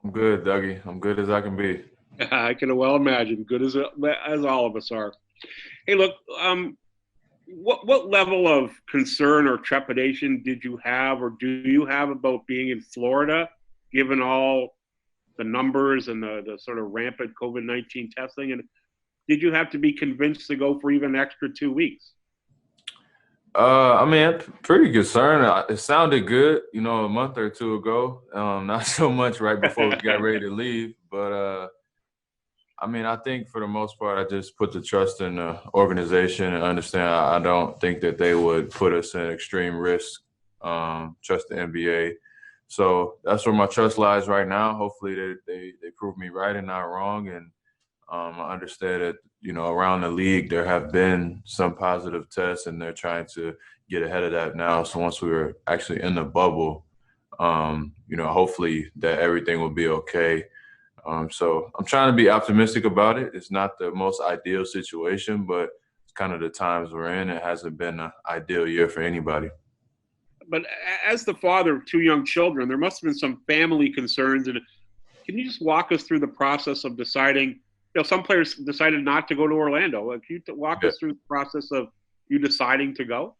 I'm good, Dougie. I'm good as I can be. I can well imagine. Good as all of us are. Hey, look. What level of concern or trepidation did you have, or do you have about being in Florida, given all the numbers and the sort of rampant COVID-19 testing? And did you have to be convinced to go for even an extra 2 weeks? Pretty concerned. It sounded good, a month or two ago. Not so much right before we got ready to leave, but I think for the most part, I just put the trust in the organization and understand. I don't think that they would put us in extreme risk. Trust the NBA, so that's where my trust lies right now. Hopefully, they prove me right and not wrong, and I understand that, around the league, there have been some positive tests and they're trying to get ahead of that now. So once we were actually in the bubble, hopefully that everything will be okay. So I'm trying to be optimistic about it. It's not the most ideal situation, but it's kind of the times we're in. It hasn't been an ideal year for anybody. But as the father of two young children, there must have been some family concerns. And can you just walk us through the process of deciding? Some players decided not to go to Orlando. Can you walk Yeah. us through the process of you deciding to go?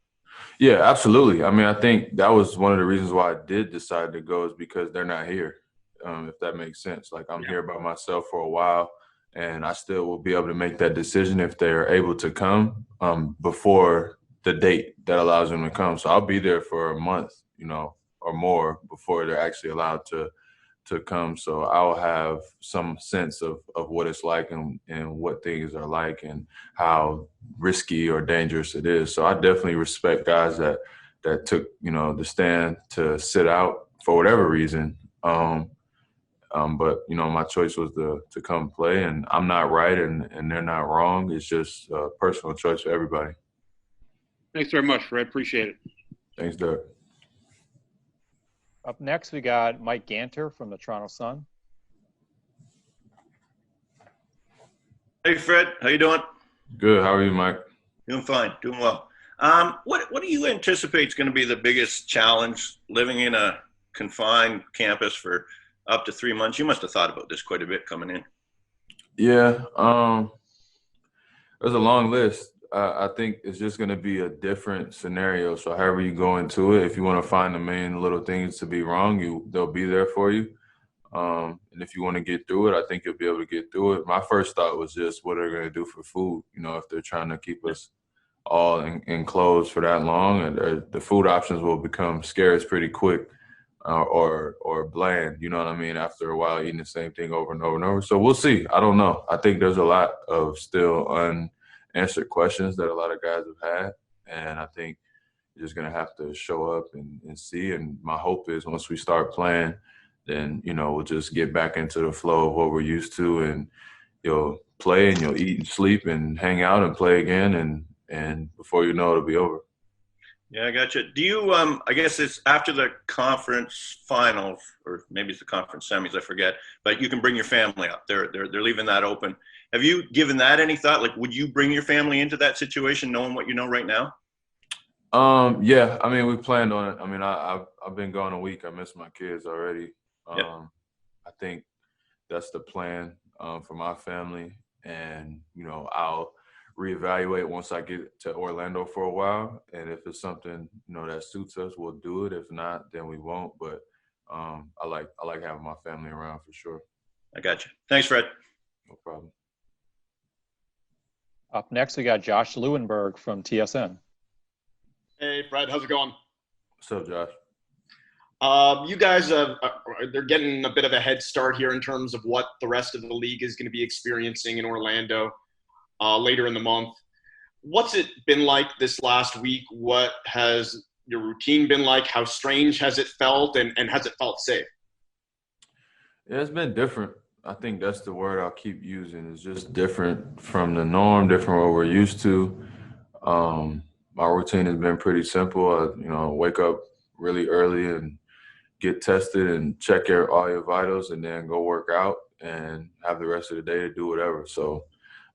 Yeah, absolutely. I think that was one of the reasons why I did decide to go is because they're not here, if that makes sense. Like I'm Yeah. here by myself for a while, and I still will be able to make that decision if they're able to come before the date that allows them to come. So I'll be there for a month, or more before they're actually allowed to come. So I'll have some sense of what it's like and what things are like and how risky or dangerous it is. So I definitely respect guys that took, the stand to sit out for whatever reason. But my choice was to come play, and I'm not right, and they're not wrong. It's just a personal choice for everybody. Thanks very much, Fred. Appreciate it. Thanks, Doug. Up next, we got Mike Ganter from the Toronto Sun. Hey, Fred. How you doing? Good. How are you, Mike? Doing fine. Doing well. What do you anticipate is going to be the biggest challenge living in a confined campus for up to 3 months? You must have thought about this quite a bit coming in. Yeah. There's a long list. I think it's just going to be a different scenario. So however you go into it, if you want to find the main little things to be wrong, they'll be there for you. And if you want to get through it, I think you'll be able to get through it. My first thought was just what are they going to do for food? If they're trying to keep us all enclosed for that long, and the food options will become scarce pretty quick, or bland. You know what I mean? After a while, eating the same thing over and over and over. So we'll see. I don't know. I think there's a lot of still unanswered questions that a lot of guys have had, and I think you're just gonna have to show up and see. And my hope is once we start playing, then we'll just get back into the flow of what we're used to, and you'll play and you'll eat and sleep and hang out and play again, and before you know it, it'll be over. Yeah, I got you. Do you? I guess it's after the conference finals, or maybe it's the conference semis. I forget. But you can bring your family up. They're leaving that open. Have you given that any thought? Like, would you bring your family into that situation, knowing what you know right now? Yeah. We planned on it. I've been gone a week. I miss my kids already. Yep. I think that's the plan for my family, and I'll reevaluate once I get to Orlando for a while, and if it's something that suits us, we'll do it. If not, then we won't. But I like having my family around for sure. I got you. Thanks, Fred. No problem. Up next, we got Josh Lewenberg from TSN. Hey, Fred, how's it going? What's up, Josh? You guys, they're getting a bit of a head start here in terms of what the rest of the league is going to be experiencing in Orlando later in the month. What's it been like this last week? What has your routine been like? How strange has it felt, and has it felt safe? Yeah, it's been different. I think that's the word I'll keep using. It's just different from the norm, different from what we're used to. My routine has been pretty simple. Wake up really early and get tested and check all your vitals, and then go work out and have the rest of the day to do whatever. So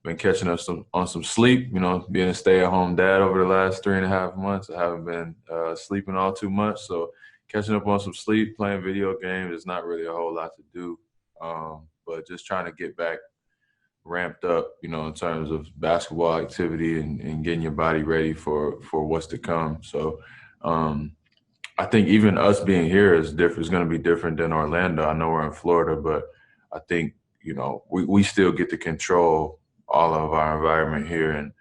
been catching up on some sleep, being a stay-at-home dad over the last 3.5 months. I haven't been sleeping all too much. So catching up on some sleep, playing video games. There's not really a whole lot to do. But just trying to get back ramped up, you know, in terms of basketball activity and getting your body ready for what's to come. So I think even us being here is different. It's going to be different than Orlando. I know we're in Florida, but I think, you know, we still get to control all of our environment here. And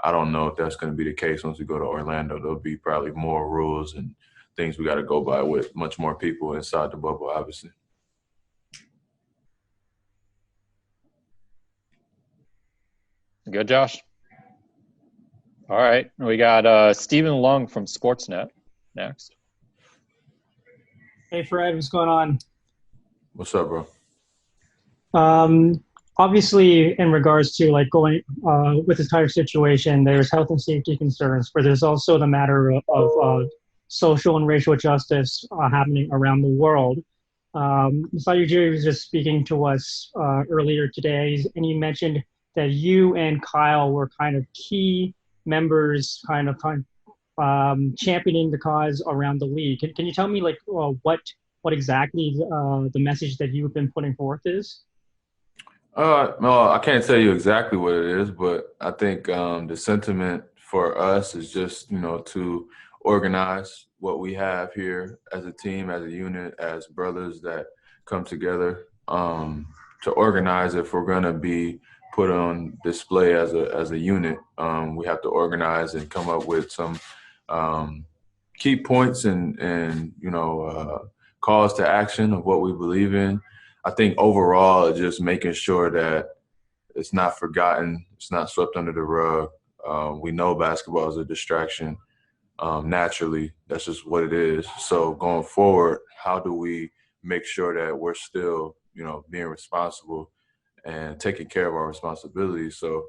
I don't know if that's going to be the case once we go to Orlando. There'll be probably more rules and things we got to go by with much more people inside the bubble, obviously. Good, Josh. All right, we got Stephen Lung from Sportsnet next. Hey, Fred, what's going on? What's up, bro? Obviously, in regards to like going with this entire situation, there's health and safety concerns, but there's also the matter of social and racial justice happening around the world. Masai Ujiri was just speaking to us earlier today, and you mentioned that you and Kyle were kind of key members, championing the cause around the league. Can you tell me like what exactly the message that you've been putting forth is? No, I can't tell you exactly what it is, but I think the sentiment for us is just, you know, to organize what we have here as a team, as a unit, as brothers that come together to organize. If we're going to be put on display as a unit, we have to organize and come up with some key points and you know, calls to action of what we believe in. I think overall, just making sure that it's not forgotten, it's not swept under the rug. We know basketball is a distraction naturally. That's just what it is. So going forward, how do we make sure that we're still, you know, being responsible and taking care of our responsibilities? So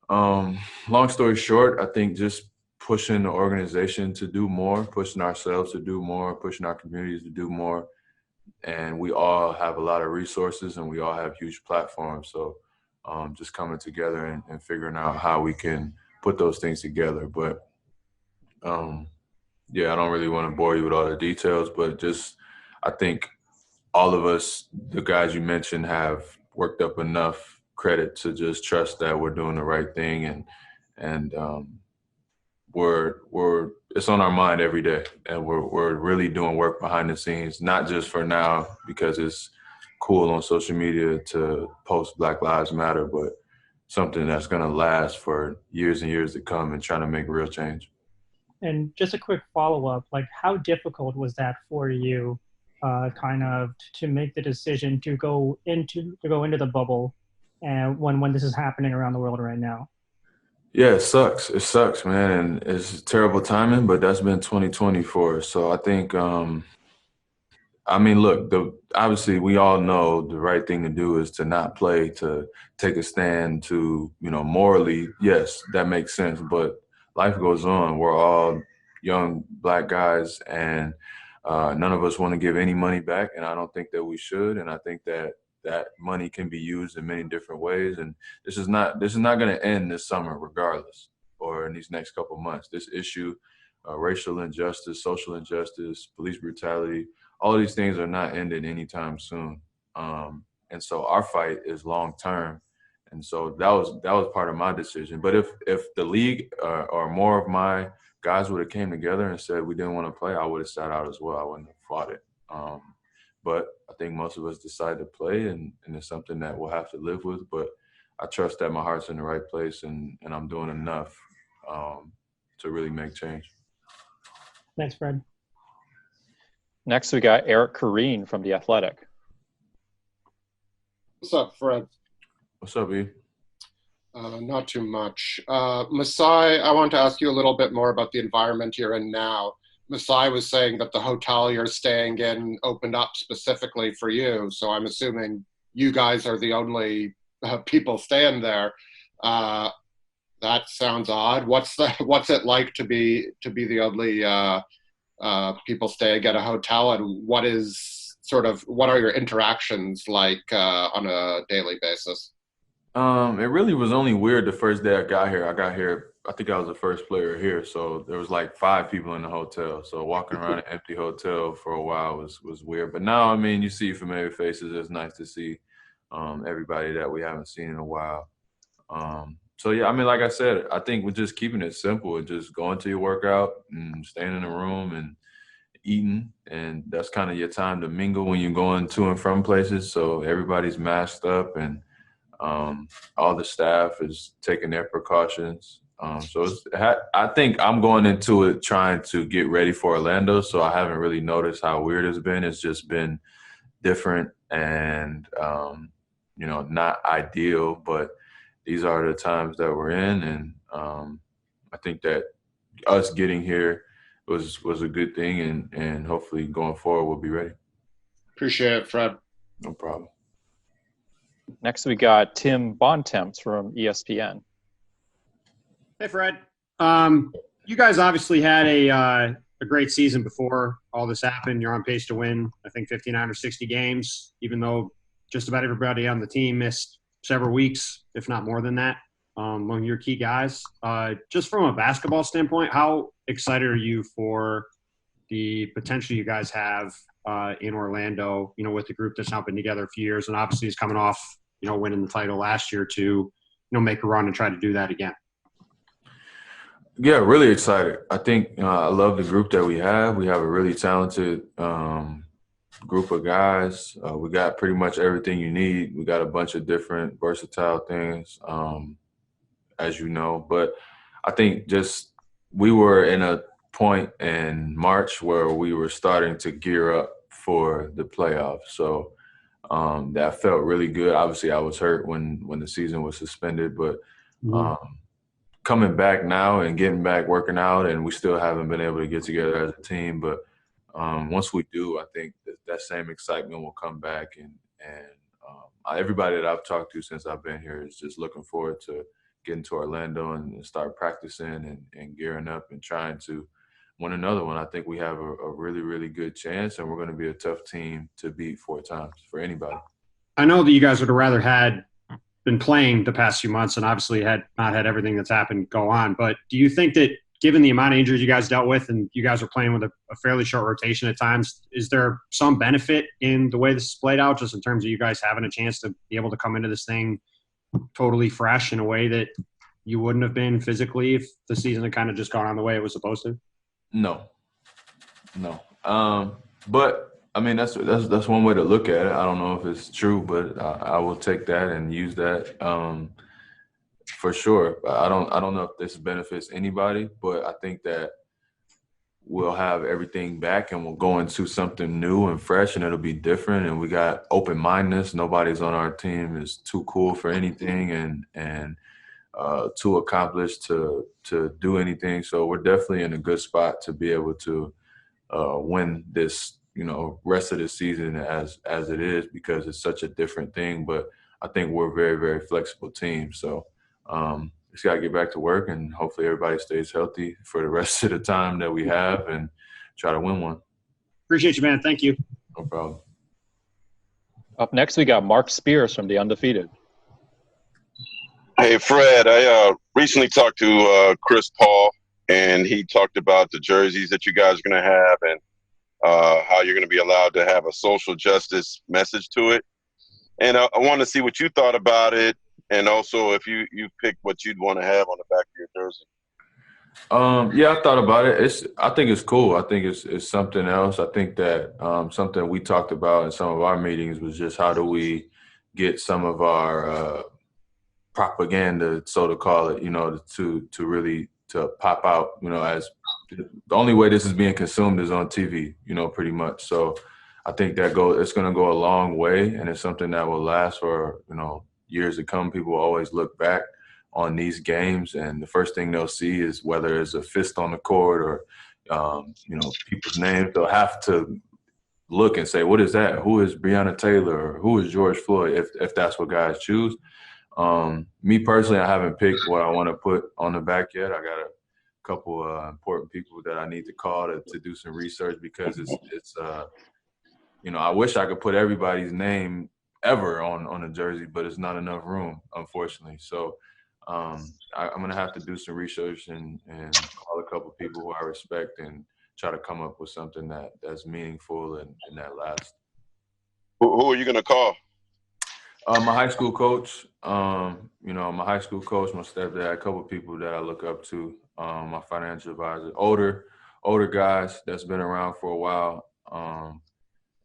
long story short, I think just pushing the organization to do more, pushing ourselves to do more, pushing our communities to do more. And we all have a lot of resources and we all have huge platforms. So just coming together and figuring out how we can put those things together. But yeah, I don't really want to bore you with all the details, but just I think all of us, the guys you mentioned, have worked up enough credit to just trust that we're doing the right thing and we're it's on our mind every day, and we're really doing work behind the scenes, not just for now because it's cool on social media to post Black Lives Matter, but something that's going to last for years and years to come and trying to make real change. And just a quick follow-up, like how difficult was that for you kind of to make the decision to go into the bubble and when this is happening around the world right now? Yeah, it sucks. It sucks, man. And it's terrible timing, but that's been 2020 for us. So I think, I mean, look, obviously we all know the right thing to do is to not play, to take a stand, to, you know, morally, yes, that makes sense. But life goes on. We're all young Black guys, and none of us want to give any money back. And I don't think that we should. And I think that money can be used in many different ways. And this is not going to end this summer regardless, or in these next couple of months. This issue, racial injustice, social injustice, police brutality, all of these things are not ending anytime soon. And so our fight is long term. And so that was part of my decision. But if the league or more of my guys would have came together and said we didn't want to play, I would have sat out as well. I wouldn't have fought it. But I think most of us decided to play, and it's something that we'll have to live with. But I trust that my heart's in the right place, and I'm doing enough to really make change. Thanks, Fred. Next, we got Eric Kareen from The Athletic. What's up, Fred? What's up, E? Not too much. Masai, I want to ask you a little bit more about the environment you're in now. Masai was saying that the hotel you're staying in opened up specifically for you, so I'm assuming you guys are the only people staying there. That sounds odd. What's it like to be the only people staying at a hotel, and what are your interactions like on a daily basis? It really was only weird the first day I got here. I think I was the first player here, so there was like 5 people in the hotel. So walking around an empty hotel for a while was weird. But now, I mean, you see familiar faces. It's nice to see everybody that we haven't seen in a while. So yeah, I mean, like I said, I think we're just keeping it simple and just going to your workout and staying in the room and eating, and that's kind of your time to mingle when you're going to and from places. So everybody's masked up and all the staff is taking their precautions. I think I'm going into it trying to get ready for Orlando, so I haven't really noticed how weird it's been. It's just been different and, not ideal, but these are the times that we're in. And I think that us getting here was a good thing, and hopefully going forward we'll be ready. Appreciate it, Fred. No problem. Next, we got Tim Bontemps from ESPN. Hey, Fred. You guys obviously had a great season before all this happened. You're on pace to win, I think, 59 or 60 games, even though just about everybody on the team missed several weeks, if not more than that, among your key guys. Just from a basketball standpoint, how excited are you for the potential you guys have in Orlando, with the group that's now been together a few years and obviously is coming off, winning the title last year to, make a run and try to do that again? Yeah, really excited. I think I love the group that we have. We have a really talented group of guys. We got pretty much everything you need. We got a bunch of different versatile things, as you know. But I think just we were in a point in March where we were starting to gear up for the playoffs. So that felt really good. Obviously, I was hurt when the season was suspended, but coming back now and getting back working out, and we still haven't been able to get together as a team. But once we do, I think that same excitement will come back, and everybody that I've talked to since I've been here is just looking forward to getting to Orlando and start practicing and gearing up and trying to win another one. I think we have a really, really good chance, and we're going to be a tough team to beat 4 times for anybody. I know that you guys would have rather been playing the past few months and obviously had not had everything that's happened go on. But do you think that given the amount of injuries you guys dealt with and you guys are playing with a fairly short rotation at times, is there some benefit in the way this is played out just in terms of you guys having a chance to be able to come into this thing totally fresh in a way that you wouldn't have been physically if the season had kind of just gone on the way it was supposed to? No. But I mean, that's one way to look at it. I don't know if it's true, but I will take that and use that for sure. I don't know if this benefits anybody, but I think that we'll have everything back and we'll go into something new and fresh, and it'll be different. And we got open-mindedness. Nobody's on our team is too cool for anything and too accomplished to do anything. So we're definitely in a good spot to be able to win this, rest of the season as it is, because it's such a different thing. But I think we're a very, very flexible team. So just got to get back to work, and hopefully everybody stays healthy for the rest of the time that we have and try to win one. Appreciate you, man. Thank you. No problem. Up next, we got Mark Spears from The Undefeated. Hey, Fred, I recently talked to Chris Paul, and he talked about the jerseys that you guys are going to have and how you're going to be allowed to have a social justice message to it. And I want to see what you thought about it, and also if you picked what you'd want to have on the back of your jersey. Yeah, I thought about it. I think it's cool. I think it's something else. I think that something we talked about in some of our meetings was just how do we get some of our propaganda, so to call it, to really to pop out, as the only way this is being consumed is on TV, pretty much. So I think it's going to go a long way, and it's something that will last for, years to come. People will always look back on these games, and the first thing they'll see is whether it's a fist on the court or, people's names. They'll have to look and say, what is that? Who is Breonna Taylor? Or who is George Floyd? If that's what guys choose. Me personally, I haven't picked what I want to put on the back yet. I got a couple important people that I need to call to do some research, because it's I wish I could put everybody's name ever on a jersey, but it's not enough room, unfortunately. So I'm gonna have to do some research and call a couple people who I respect and try to come up with something that's meaningful and that lasts. Who are you gonna call? My high school coach, my high school coach, my stepdad, a couple of people that I look up to, my financial advisor, older guys that's been around for a while.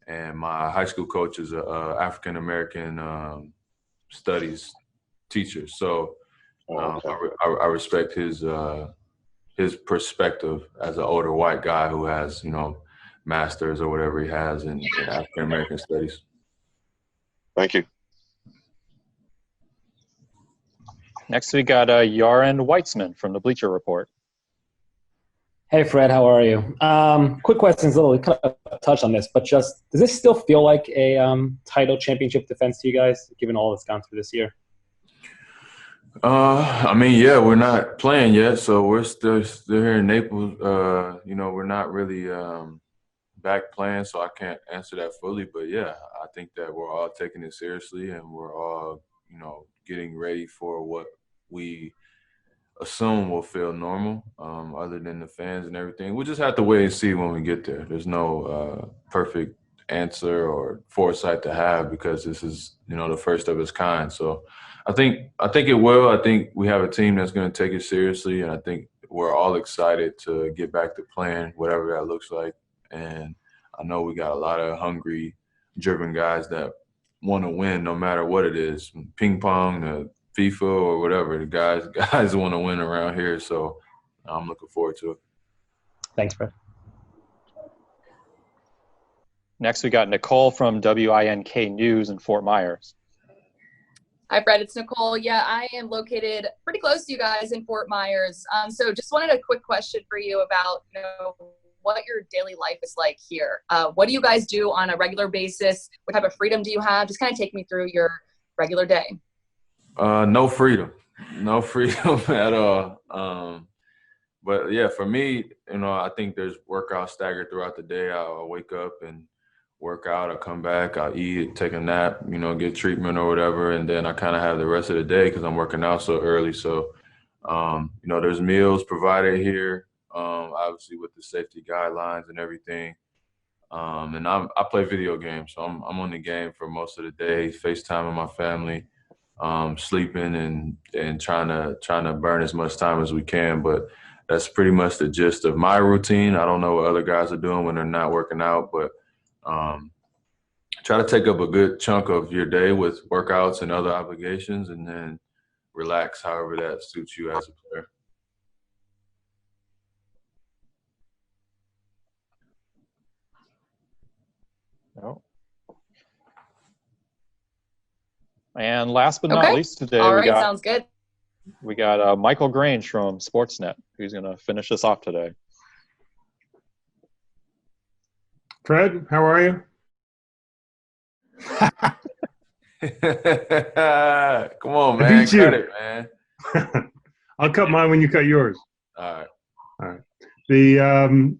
And my high school coach is a African American studies teacher. So Okay. I respect his perspective as an older white guy who has, masters or whatever he has in African American studies. Thank you. Next, we got Yaren Weitzman from the Bleacher Report. Hey, Fred, how are you? Quick questions, little kind of touch on this, but just does this still feel like a title championship defense to you guys, given all that's gone through this year? Yeah, we're not playing yet, so we're still here in Naples. We're not really back playing, so I can't answer that fully. But yeah, I think that we're all taking it seriously, and we're all, getting ready for what we assume will feel normal, other than the fans and everything. We'll just have to wait and see when we get there. There's no perfect answer or foresight to have because this is, the first of its kind. So I think it will. I think we have a team that's going to take it seriously, and I think we're all excited to get back to playing, whatever that looks like. And I know we got a lot of hungry, driven guys that want to win no matter what it is, ping pong, FIFA or whatever. The guys want to win around here, so I'm looking forward to it. Thanks, Fred. Next, we got Nicole from WINK News in Fort Myers. Hi, Fred. It's Nicole. Yeah, I am located pretty close to you guys in Fort Myers. So just wanted a quick question for you about, what your daily life is like here. What do you guys do on a regular basis? What type of freedom do you have? Just kind of take me through your regular day. No freedom at all. But yeah, for me, I think there's workouts staggered throughout the day. I'll wake up and work out. I'll come back. I'll eat, take a nap, get treatment or whatever, and then I kind of have the rest of the day because I'm working out so early. So, there's meals provided here. Obviously with the safety guidelines and everything. And I play video games, so I'm on the game for most of the day, FaceTiming my family, sleeping and trying to burn as much time as we can. But that's pretty much the gist of my routine. I don't know what other guys are doing when they're not working out, but try to take up a good chunk of your day with workouts and other obligations, and then relax however that suits you as a player. No. And last but not Okay. least today, All right, sounds good. We got Michael Grange from Sportsnet, who's going to finish us off today. Fred, how are you? Come on, man. Cut it, man. I'll cut mine when you cut yours. All right. The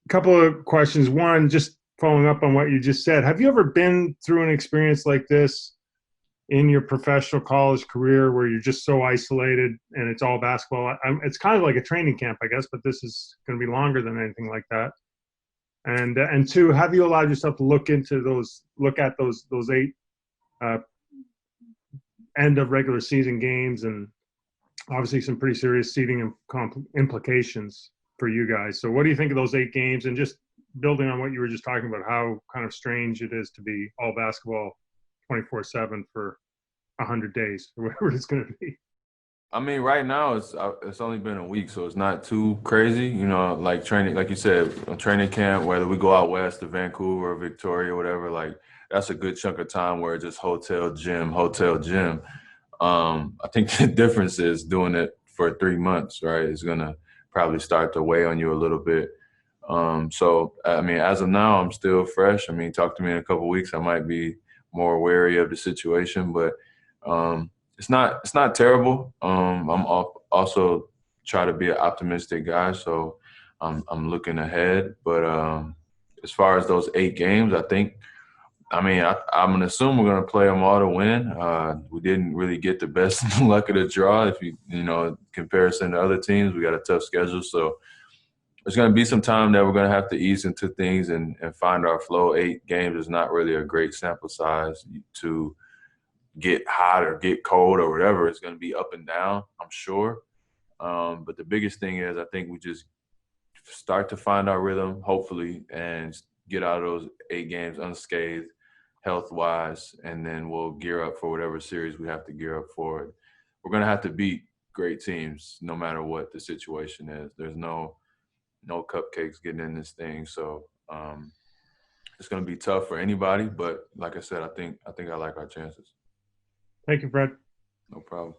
couple of questions. One, just following up on what you just said. Have you ever been through an experience like this in your professional college career where you're just so isolated and it's all basketball? It's kind of like a training camp, I guess, but this is going to be longer than anything like that. And two, have you allowed yourself to look at those 8 end of regular season games, and obviously some pretty serious seeding implications for you guys. So what do you think of those 8 games, and just building on what you were just talking about, how kind of strange it is to be all basketball 24/7 for 100 days or whatever it's going to be? I mean, right now it's only been a week, so it's not too crazy. Like training, like you said, training camp, whether we go out west to Vancouver or Victoria or whatever, like that's a good chunk of time where it's just hotel, gym. I think the difference is doing it for 3 months, right? It's gonna probably start to weigh on you a little bit. So I mean, as of now, I'm still fresh. I mean, talk to me in a couple of weeks, I might be more wary of the situation, but it's not terrible. I'm also try to be an optimistic guy, so I'm looking ahead. But as far as those 8 games, I think I mean, I'm going to assume we're going to play them all to win. We didn't really get the best luck of the draw. If you know, in comparison to other teams, we got a tough schedule. So there's going to be some time that we're going to have to ease into things and find our flow. 8 games is not really a great sample size to get hot or get cold or whatever. It's going to be up and down, I'm sure. But the biggest thing is I think we just start to find our rhythm, hopefully, and get out of those 8 games unscathed, health-wise, and then we'll gear up for whatever series we have to gear up for. We're going to have to beat great teams no matter what the situation is. There's no cupcakes getting in this thing. So it's going to be tough for anybody. But like I said, I think I like our chances. Thank you, Fred. No problem.